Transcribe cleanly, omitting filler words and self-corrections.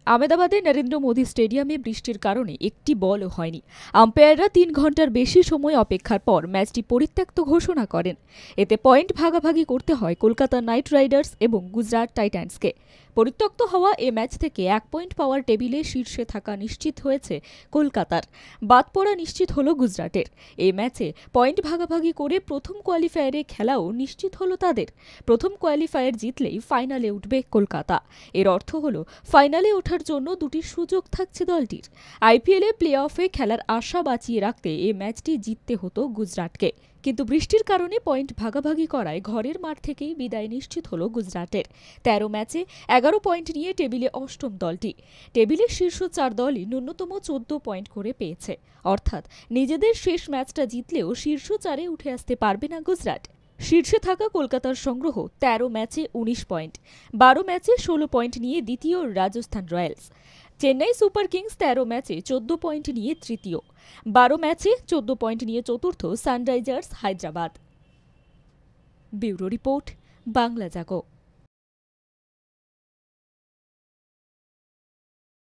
আহমেদাবাদে নরেন্দ্র মোদী স্টেডিয়ামে বৃষ্টির কারণে একটি বলও হয়নি। আম্পায়াররা ৩ ঘণ্টার বেশি সময় অপেক্ষার পর ম্যাচটি পরিত্যক্ত ঘোষণা করেন। এতে পয়েন্ট ভাগাভাগি করতে হয় কলকাতা নাইট রাইডার্স এবং গুজরাট টাইটান্সকে। পরিত্যক্ত হওয়া এ ম্যাচ থেকে ১ পয়েন্ট পাওয়ার টেবিলে শীর্ষে থাকা নিশ্চিত হয়েছে কলকাতার। বাদ পড়া নিশ্চিত হল গুজরাটের। এই ম্যাচে পয়েন্ট ভাগাভাগি করে প্রথম কোয়ালিফায়ারে খেলাও নিশ্চিত হল তাদের। প্রথম কোয়ালিফায়ার জিতলেই ফাইনালে উঠবে কলকাতা। এর অর্থ হল ফাইনালে ওঠার জন্য দুটি সুযোগ থাকছে দলটির। আইপিএলে প্লে অফে খেলার আশা বাঁচিয়ে রাখতে এই ম্যাচটি জিততে হতো গুজরাটকে, কিন্তু বৃষ্টির কারণে পয়েন্ট ভাগাভাগি করায় ঘরের মাঠ থেকেই বিদায় নিশ্চিত হল গুজরাটের। ১৩ ম্যাচে ১১ পয়েন্ট নিয়ে টেবিলে অষ্টম দলটি। টেবিলের শীর্ষ ৪ দলই ন্যূনতম ১৪ পয়েন্ট করে পেয়েছে, অর্থাৎ নিজেদের শেষ ম্যাচটা জিতলেও শীর্ষ ৪-এ উঠে আসতে পারবে না গুজরাট। শীর্ষে থাকা কলকাতার সংগ্রহ ১৩ ম্যাচে ১৯ পয়েন্ট, ১২ ম্যাচে ১৬ পয়েন্ট নিয়ে দ্বিতীয় Rajasthan Royals. Chennai Super Kings ১৩ ম্যাচে ১৪ পয়েন্ট নিয়ে তৃতীয়, ১২ ম্যাচে ১৪ পয়েন্ট নিয়ে চতুর্থ Sunrisers Hyderabad. Bureau report, Bangla জাগো।